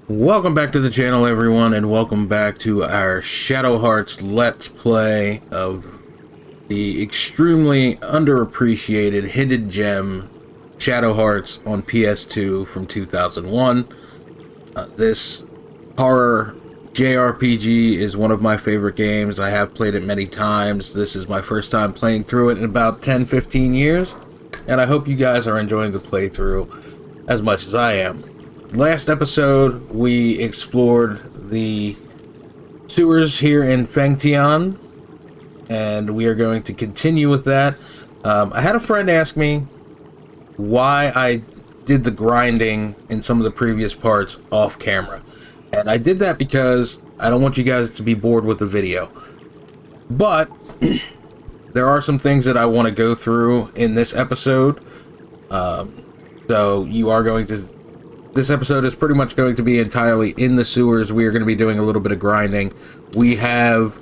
Welcome back to the channel, everyone, and welcome back to our Shadow Hearts Let's Play of the extremely underappreciated hidden gem Shadow Hearts on PS2 from 2001. This horror JRPG is one of my favorite games. I have played it many times. This is my first time playing through it in about 10-15 years, and I hope you guys are enjoying the playthrough as much as I am. Last episode, we explored the sewers here in Fengtian, and we are going to continue with that. I had a friend ask me why I did the grinding in some of the previous parts off camera, and I did that because I don't want you guys to be bored with the video. But there are some things that I want to go through in this episode, so you are going to... This episode is pretty much going to be entirely in the sewers. We are going to be doing a little bit of grinding. We are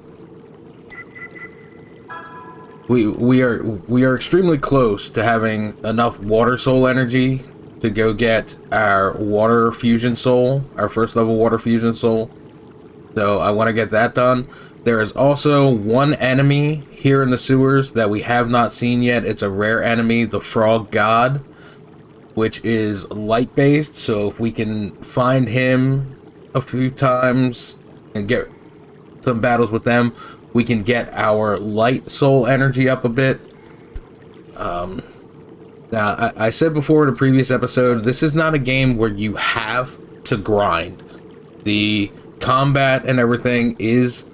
extremely close to having enough water soul energy to go get our water fusion soul, our first level water fusion soul. So I want to get that done. There is also one enemy here in the sewers that we have not seen yet. It's a rare enemy, the Frog God, which is light based. So if we can find him a few times and get some battles with them, we can get our light soul energy up a bit. Now, I said before in a previous episode, this is not a game where you have to grind. The combat and everything is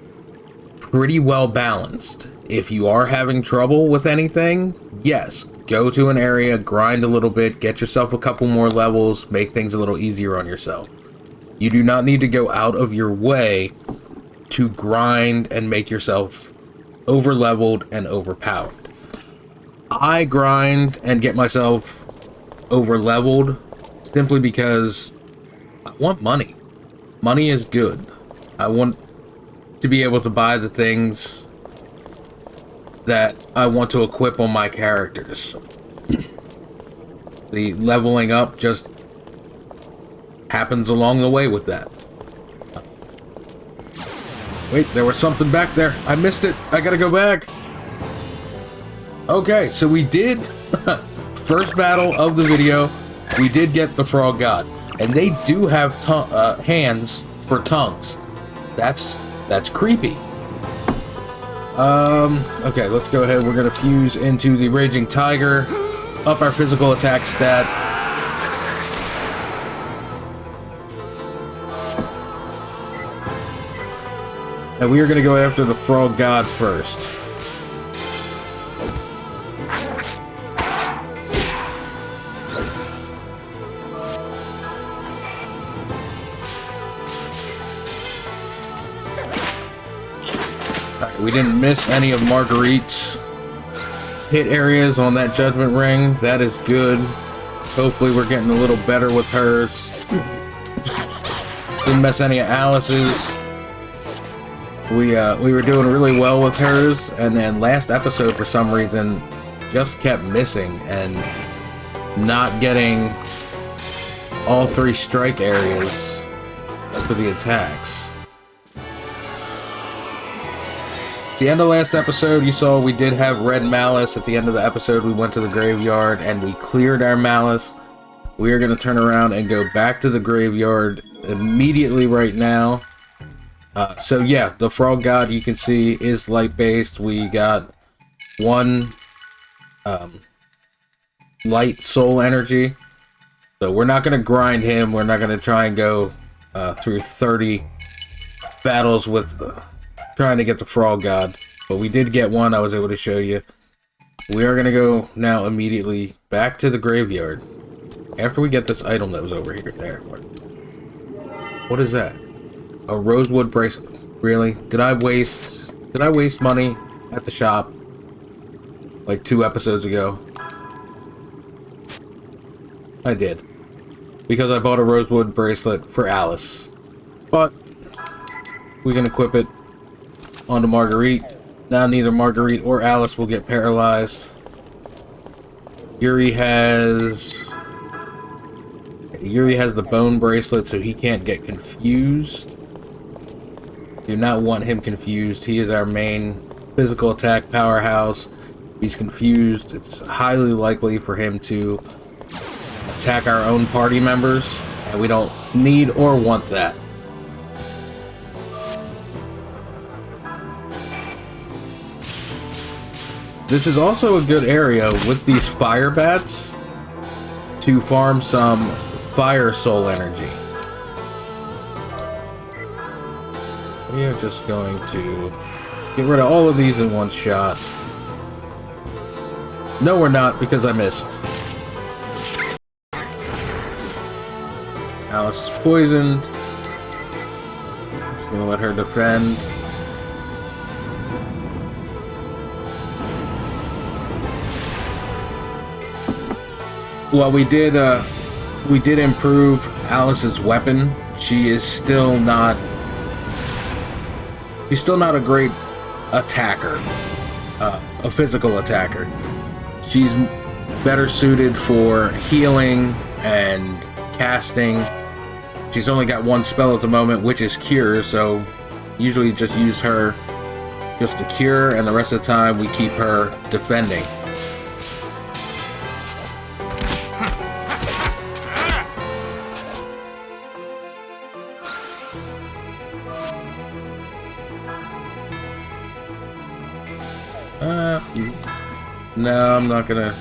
pretty well balanced. If you are having trouble with anything, yes, go to an area, grind a little bit, get yourself a couple more levels, make things a little easier on yourself. You do not need to go out of your way to grind and make yourself over-leveled and overpowered. I grind and get myself over-leveled simply because I want money. Money is good. I want to be able to buy the things that I want to equip on my characters. The leveling up just happens along the way with that. Wait, there was something back there. I missed it. I gotta go back. Okay, so we did first battle of the video. We did get the Frog God, and they do have hands for tongues. That's creepy. Okay, let's go ahead. We're gonna fuse into the Raging Tiger, up our physical attack stat. And we are gonna go after the Frog God first. We didn't miss any of Marguerite's hit areas on that Judgment Ring. That is good. Hopefully we're getting a little better with hers. Didn't miss any of Alice's. We were doing really well with hers, and then last episode for some reason just kept missing and not getting all three strike areas for the attacks. At the end of last episode, you saw we did have red malice. At the end of the episode, we went to the graveyard and we cleared our malice. We are going to turn around and go back to the graveyard immediately right now. So yeah, the Frog God, you can see, is light based. We got one light soul energy. So we're not going to grind him. We're not going to try and go through 30 battles with... trying to get the Frog God, but we did get one. I was able to show you. We are going to go now immediately back to the graveyard after we get this item that was over here. There. What is that? A rosewood bracelet. Really? Did I waste money at the shop like 2 episodes ago? I did, because I bought a rosewood bracelet for Alice, but we can equip it onto Marguerite. Now neither Marguerite or Alice will get paralyzed. Yuri has Yuri has the bone bracelet, so he can't get confused. Do not want him confused. He is our main physical attack powerhouse. If he's confused, it's highly likely for him to attack our own party members, and we don't need or want that. This is also a good area with these fire bats to farm some fire soul energy. We are just going to get rid of all of these in one shot. No, we're not, because I missed. Alice is poisoned. Just gonna let her defend. Well, we did improve Alice's weapon. She's still not a great attacker, a physical attacker. She's better suited for healing and casting. She's only got one spell at the moment, which is Cure, so usually just use her just to cure, and the rest of the time we keep her defending. No, I'm not gonna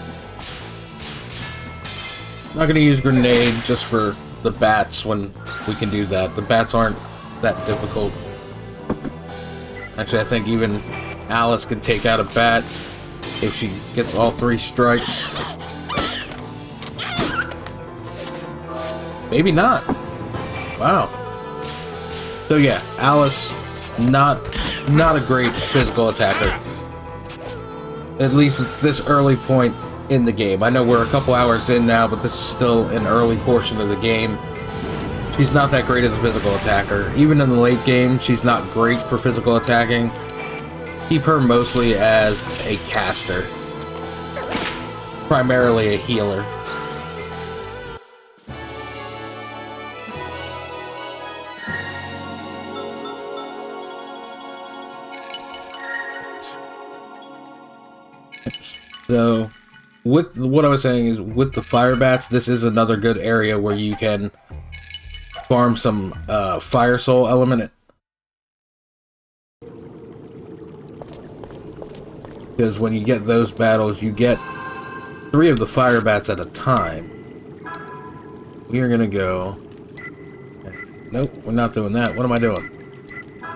use grenade just for the bats when we can do that. The bats aren't that difficult. Actually, I think even Alice can take out a bat if she gets all 3 strikes. Maybe not. Wow. So yeah, Alice, not a great physical attacker. At least at this early point in the game. I know we're a couple hours in now, but this is still an early portion of the game. She's not that great as a physical attacker. Even in the late game, she's not great for physical attacking. Keep her mostly as a caster. Primarily a healer. So, with what I was saying is, with the fire bats, this is another good area where you can farm some fire soul element. Because when you get those battles, you get 3 of the fire bats at a time. We are gonna go. Nope, we're not doing that. What am I doing?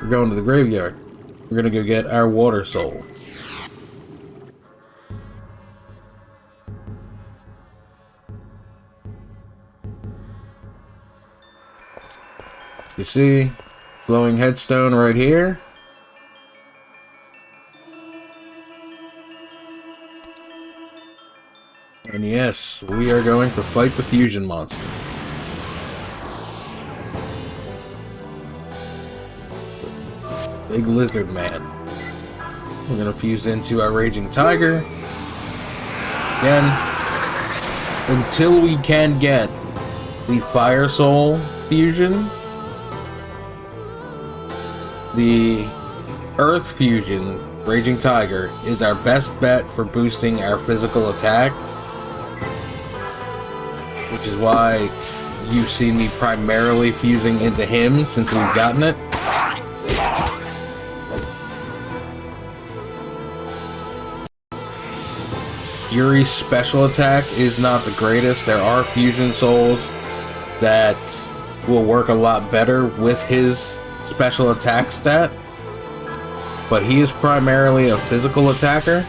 We're going to the graveyard. We're gonna go get our water soul. You see, glowing headstone right here. And yes, we are going to fight the fusion monster. Big lizard man. We're gonna fuse into our raging tiger. Again, until we can get the fire soul fusion, the Earth Fusion Raging Tiger is our best bet for boosting our physical attack, which is why you see me primarily fusing into him since we've gotten it. Yuri's special attack is not the greatest. There are fusion souls that will work a lot better with his special attack stat, but he is primarily a physical attacker,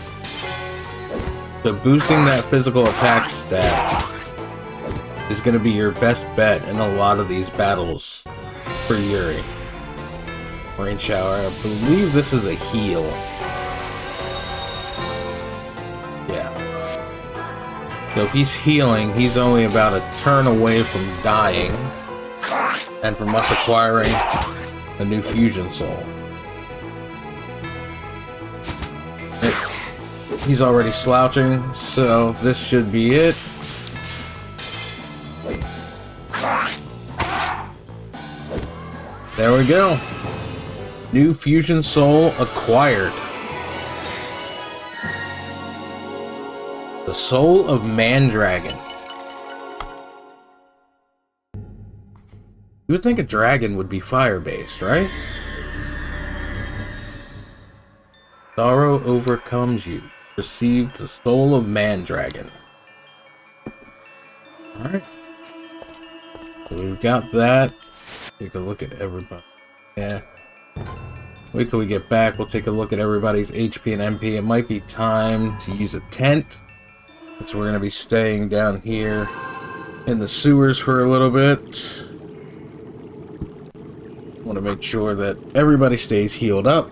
so boosting that physical attack stat is going to be your best bet in a lot of these battles for Yuri. Rain shower, I believe this is a heal. Yeah. So if he's healing, he's only about a turn away from dying and from us acquiring a new fusion soul. He's already slouching, so this should be it. There we go. New fusion soul acquired. The soul of Mandragon. You would think a dragon would be fire-based, right? Sorrow overcomes you. Receive the soul of Mandragon. Alright. So we've got that. Take a look at everybody. Yeah. Wait till we get back. We'll take a look at everybody's HP and MP. It might be time to use a tent. So we're going to be staying down here in the sewers for a little bit. Want to make sure that everybody stays healed up.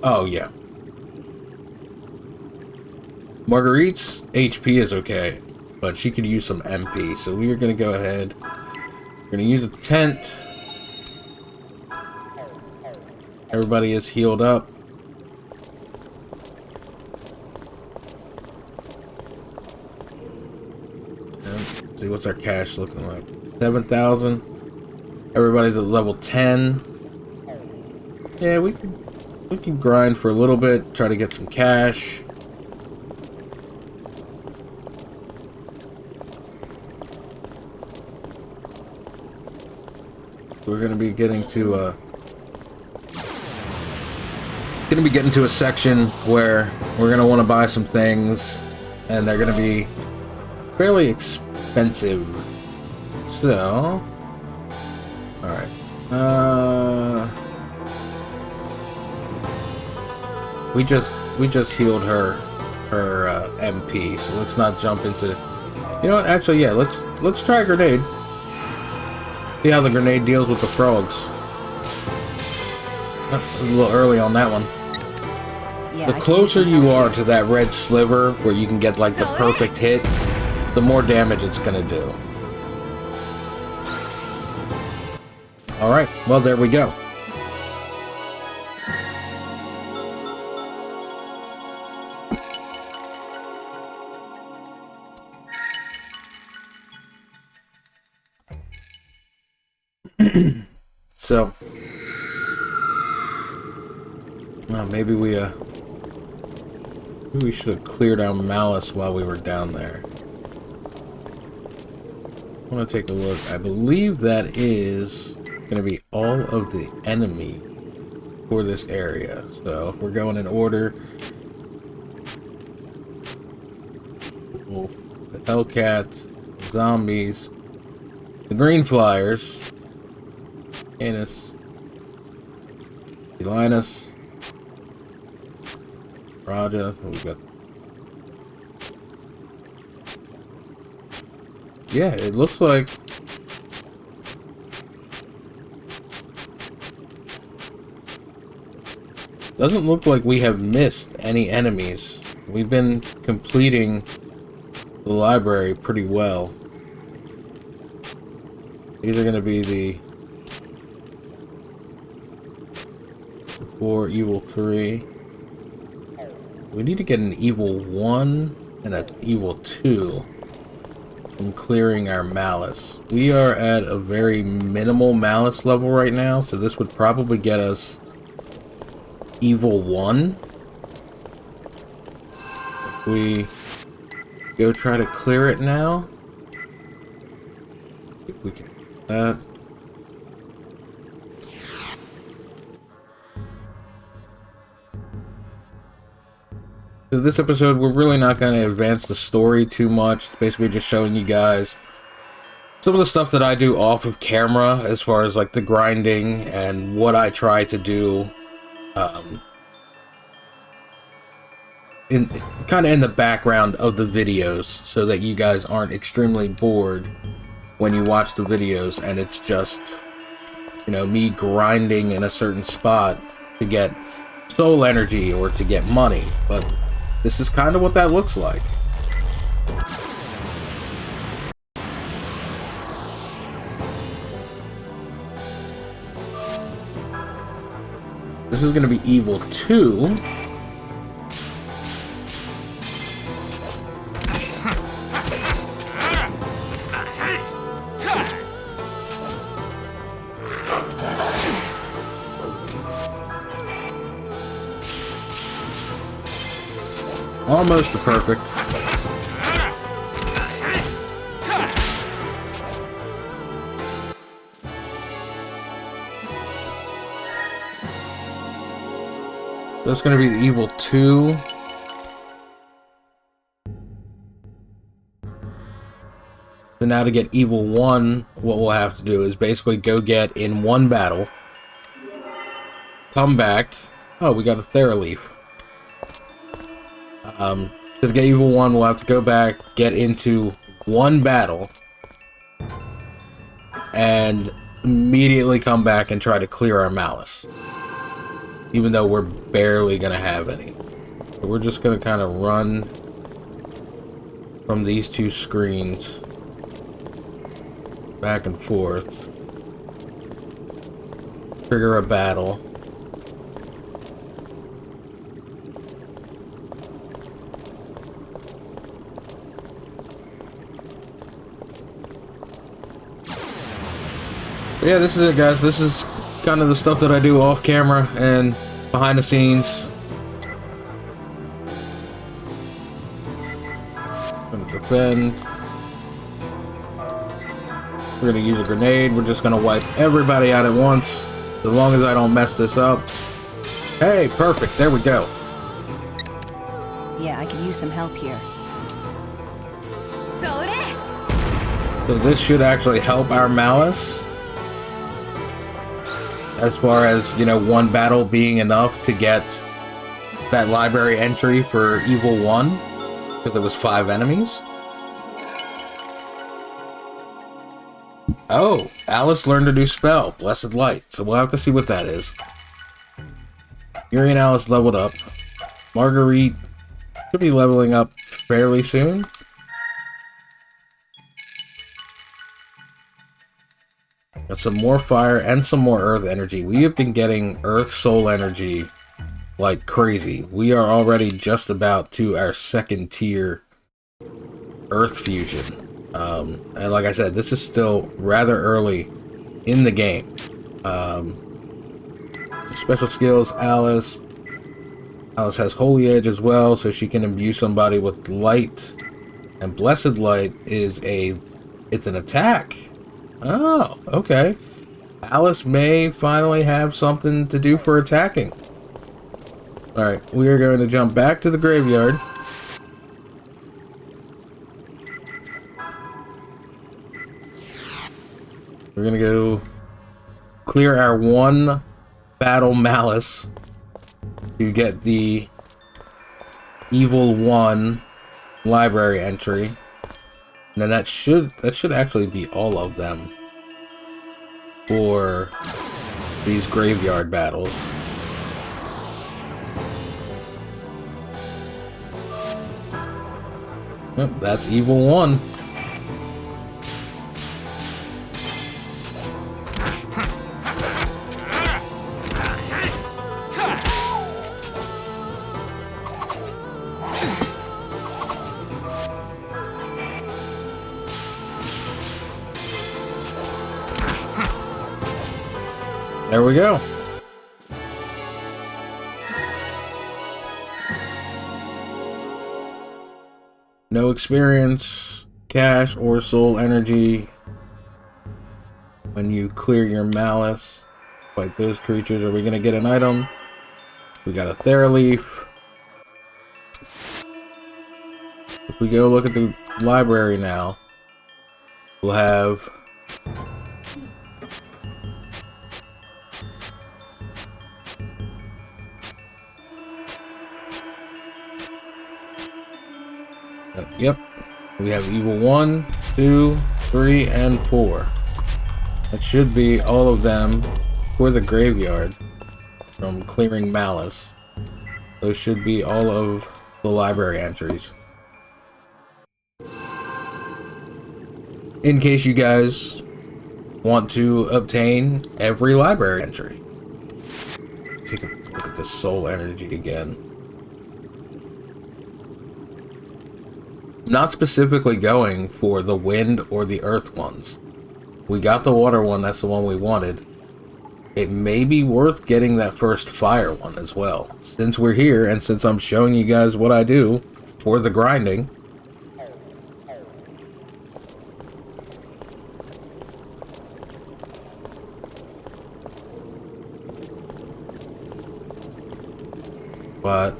Oh, yeah. Marguerite's HP is okay, but she could use some MP. So we are going to go ahead. We're going to use a tent. Everybody is healed up. Let's see what's our cash looking like. 7,000. Everybody's at level 10. Yeah, we can grind for a little bit, try to get some cash. We're gonna be getting to a section where we're gonna want to buy some things, and they're gonna be fairly expensive. So, all right. We just healed her MP, so let's not jump into. You know what? Actually, yeah. Let's try a grenade. See how the grenade deals with the frogs. A little early on that one. Yeah, the closer you are to that red sliver where you can get like the perfect hit, the more damage it's gonna do. Alright, well there we go. So maybe we should have cleared our malice while we were down there. I want to take a look. I believe that is going to be all of the enemy for this area. So if we're going in order, the Hellcats, zombies, the Green Flyers, Canis, Linus, Raja, we got. Yeah, it looks like doesn't look like we have missed any enemies. We've been completing the library pretty well. These are going to be the 4 evil 3. We need to get an evil 1 and an evil 2 from clearing our malice. We are at a very minimal malice level right now, so this would probably get us evil 1. If we go try to clear it now, if we can do that. So this episode, we're really not going to advance the story too much. It's basically just showing you guys some of the stuff that I do off of camera, as far as like the grinding and what I try to do in kind of in the background of the videos, so that you guys aren't extremely bored when you watch the videos and it's just, you know, me grinding in a certain spot to get soul energy or to get money. But this is kind of what that looks like. This is going to be evil 2. almost a perfect. That's going to be the evil 2. So now to get evil 1, what we'll have to do is basically go get in one battle. Come back. Oh, we got a Thera So to get evil 1, we'll have to go back, get into one battle, and immediately come back and try to clear our malice. Even though we're barely going to have any. So we're just going to kind of run from these two screens back and forth. Trigger a battle. But yeah, this is it, guys. This is kind of the stuff that I do off camera and behind the scenes. Gonna defend. We're gonna use a grenade. We're just gonna wipe everybody out at once, as long as I don't mess this up. Hey, perfect. There we go. Yeah, I could use some help here. So this should actually help our malice. As far as, you know, one battle being enough to get that library entry for Evil 1, because there was 5 enemies. Oh, Alice learned a new spell, Blessed Light, so we'll have to see what that is. Yuri and Alice leveled up. Marguerite should be leveling up fairly soon. Got some more fire and some more earth energy. We have been getting earth soul energy like crazy. We are already just about to our 2nd tier earth fusion. And like I said, this is still rather early in the game. Special skills, Alice. Alice has Holy Edge as well, so she can imbue somebody with light. And Blessed Light is it's an attack. Oh, okay. Alice may finally have something to do for attacking. Alright, we are going to jump back to the graveyard. We're going to go clear our one battle malice to get the Evil 1 library entry. And then that should actually be all of them for these graveyard battles. Yep, that's Evil 1. There we go. No experience, cash, or soul energy when you clear your malice. Fight those creatures. Are we gonna get an item? We got a Thera. If we go look at the library now, we'll have yep, we have Evil 1, 2, 3, and 4. That should be all of them for the graveyard from clearing malice. Those should be all of the library entries. In case you guys want to obtain every library entry. Take a look at the soul energy again. Not specifically going for the wind or the earth ones. We got the water one, that's the one we wanted. It may be worth getting that first fire one as well. Since we're here, and since I'm showing you guys what I do for the grinding. But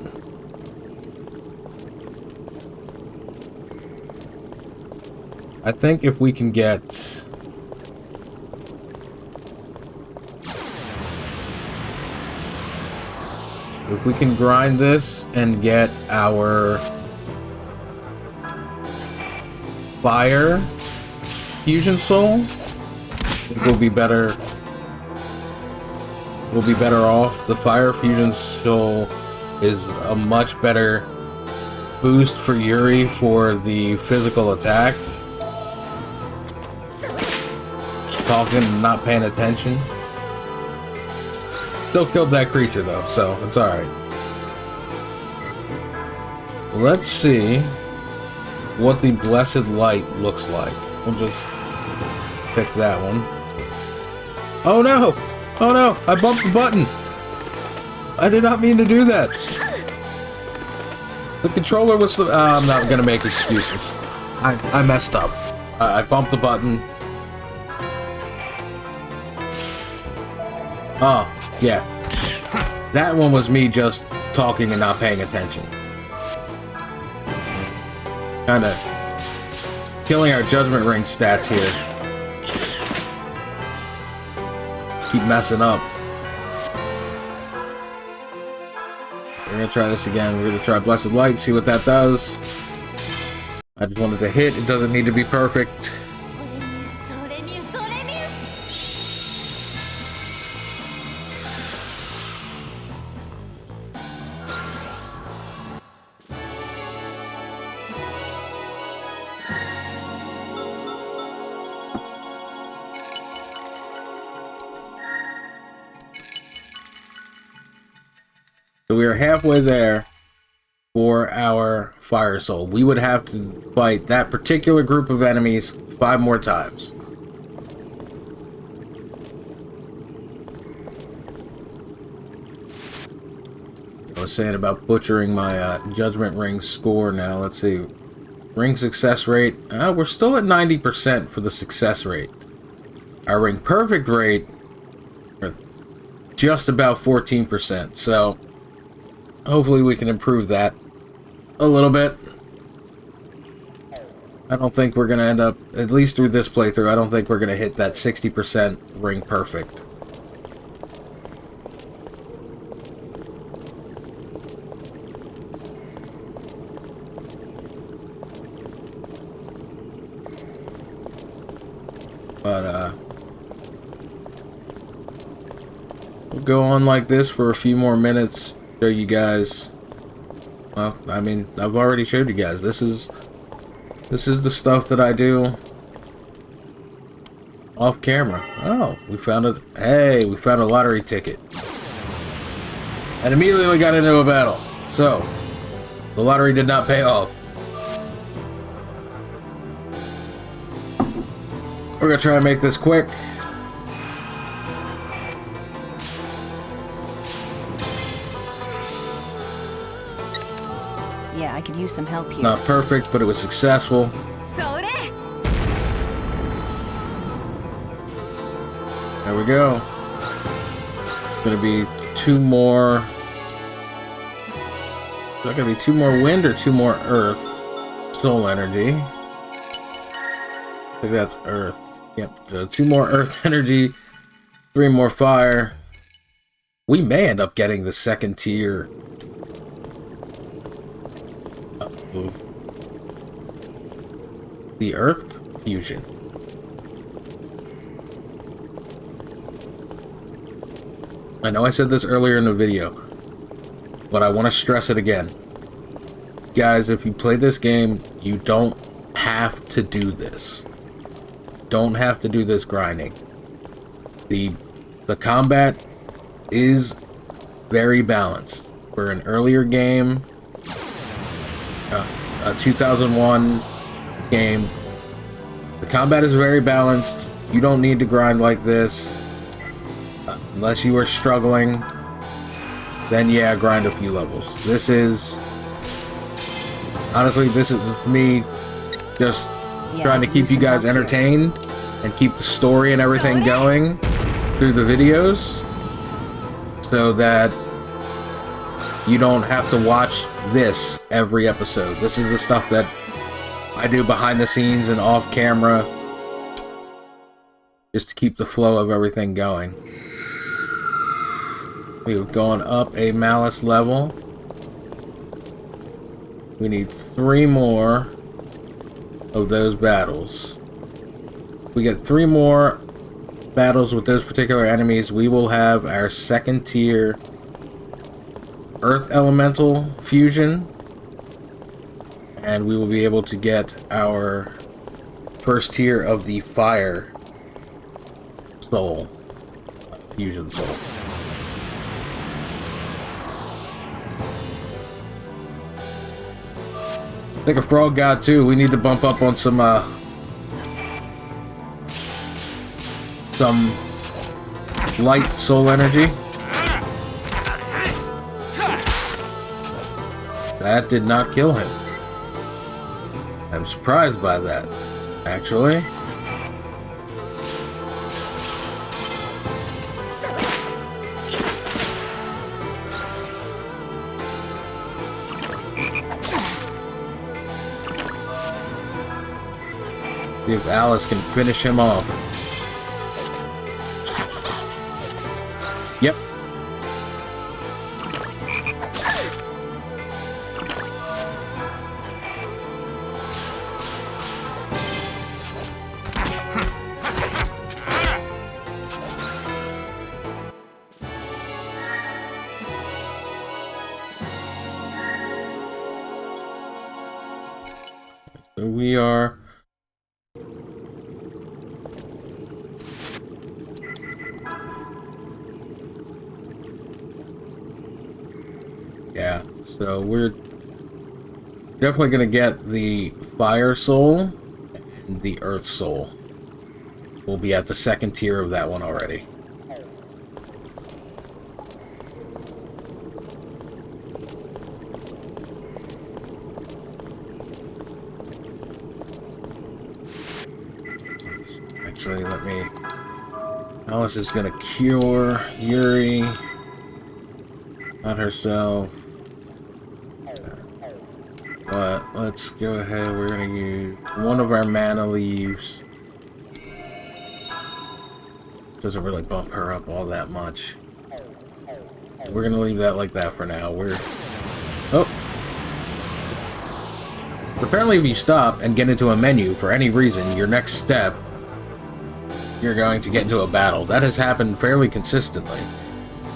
I think if we can get grind this and get our fire fusion soul, we'll be better. We'll be better off. The fire fusion soul is a much better boost for Yuri for the physical attack. Talking, not paying attention. Still killed that creature though, so it's alright. Let's see what the blessed light looks like. We'll just pick that one. Oh no! Oh no! I bumped the button! I did not mean to do that! The controller was the... I'm not gonna make excuses. I messed up. I bumped the button. Oh, yeah. That one was me just talking and not paying attention. Kinda killing our Judgment Ring stats here. Keep messing up. We're gonna try this again. We're gonna try Blessed Light, see what that does. I just wanted to hit. It doesn't need to be perfect. So we are halfway there for our Fire Soul. We would have to fight that particular group of enemies 5 more times. I was saying about butchering my Judgment Ring score now. Let's see. Ring success rate. We're still at 90% for the success rate. Our Ring perfect rate, just about 14%. So hopefully we can improve that a little bit. I don't think we're going to end up, at least through this playthrough, I don't think we're going to hit that 60% Ring perfect. But, we'll go on like this for a few more minutes. Show you guys. Well, I mean, I've already showed you guys. This is the stuff that I do off camera. Oh, we found a... Hey, we found a lottery ticket. And immediately got into a battle. So, the lottery did not pay off. We're gonna try and make this quick. Yeah, I could use some help here. Not perfect, but it was successful. There we go. Gonna be 2 more. Is that gonna be 2 more wind or 2 more earth? Soul energy. I think that's earth. Yep. So 2 more earth energy, 3 more fire. We may end up getting the 2nd tier. The earth fusion. I know I said this earlier in the video, but I want to stress it again. Guys, if you play this game, you don't have to do this. Don't have to do this grinding. The combat is very balanced. For an earlier game, a 2001 game, the combat is very balanced. You don't need to grind like this. Unless you are struggling, then yeah, grind a few levels. This is Honestly, this is me just trying to keep you guys entertained and keep the story and everything going through the videos so that you don't have to watch this every episode. This is the stuff that I do behind the scenes and off camera just to keep the flow of everything going. We've gone up a malice level. We need 3 more of those battles. If we get 3 more battles with those particular enemies, we will have our 2nd tier Earth Elemental fusion, and we will be able to get our 1st tier of the Fire Soul, Fusion Soul. I think a Frog God too. We need to bump up on some light soul energy. That did not kill him. I'm surprised by that, actually. See if Alice can finish him off. Yep. So we are so we're definitely going to get the Fire Soul and the Earth Soul. We'll be at the 2nd tier of that one already. Actually, let me... Alice is going to cure Yuri. Not herself. But let's go ahead. We're going to use one of our mana leaves. Doesn't really bump her up all that much. We're going to leave that like that for now. Oh. Apparently if you stop and get into a menu for any reason, your next step, you're going to get into a battle. That has happened fairly consistently.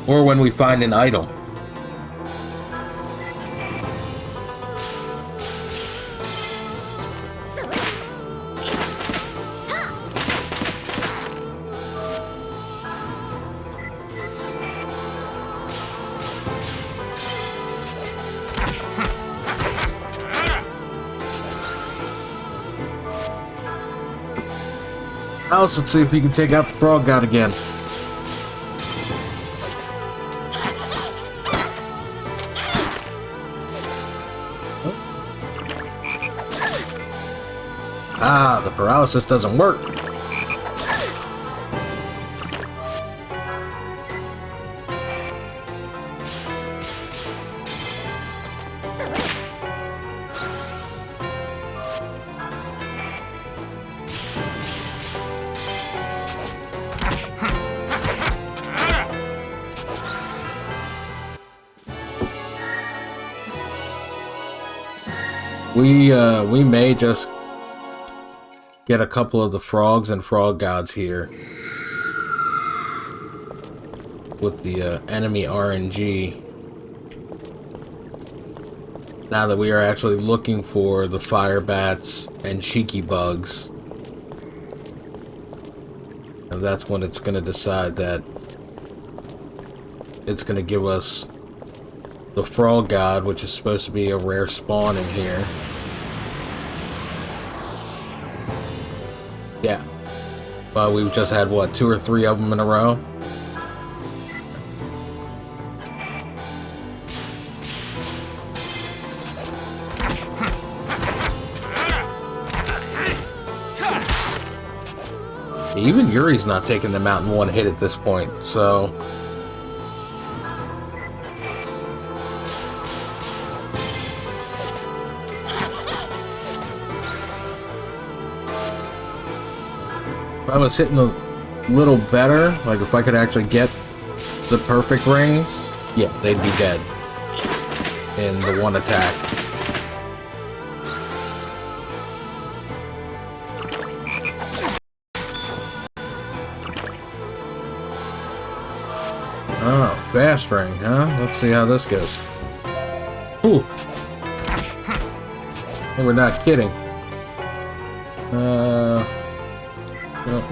Or when we find an item. Alice, let's see if you can take out the Frog God again. Ah, the paralysis doesn't work. We may just get a couple of the frogs and frog gods here with the enemy RNG. Now that we are actually looking for the fire bats and cheeky bugs, and that's when it's going to decide that it's going to give us the frog god, which is supposed to be a rare spawn in here. Yeah, but we've just had what, 2 or 3 of them in a row. Even Yuri's not taking them out in one hit at this point, so... If I was hitting a little better, like if I could actually get the perfect range, yeah, they'd be dead in the one attack. Oh, fast ring, huh? Let's see how this goes. Ooh. And we're not kidding. Well,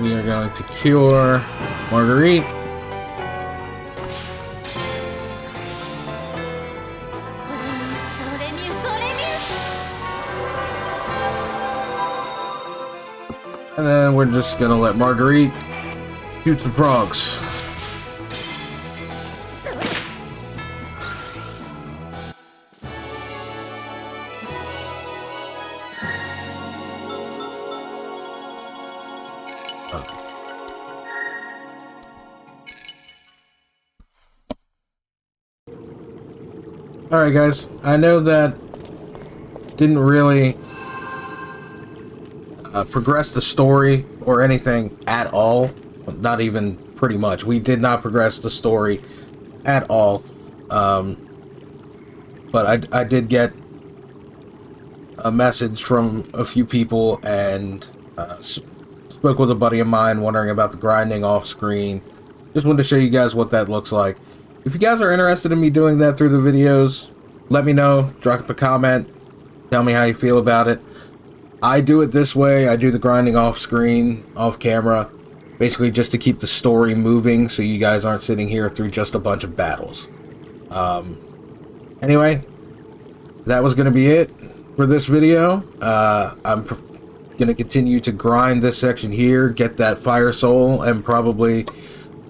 we are going to cure Marguerite. And then we're just gonna let Marguerite shoot some frogs. Alright guys, I know that didn't really progress the story or anything at all. Not even pretty much. We did not progress the story at all. But I did get a message from a few people and spoke with a buddy of mine wondering about the grinding off screen. Just wanted to show you guys what that looks like. If you guys are interested in me doing that through the videos, let me know. Drop a comment. Tell me how you feel about it. I do it this way. I do the grinding off screen, off camera, basically just to keep the story moving so you guys aren't sitting here through just a bunch of battles. Anyway, that was going to be it for this video. I'm going to continue to grind this section here, get that fire soul, and probably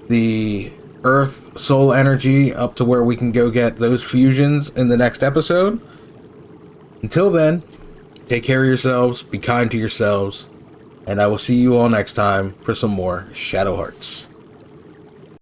the earth soul energy up to where we can go get those fusions in the next episode. Until then, take care of yourselves, be kind to yourselves, and I will see you all next time for some more Shadow Hearts.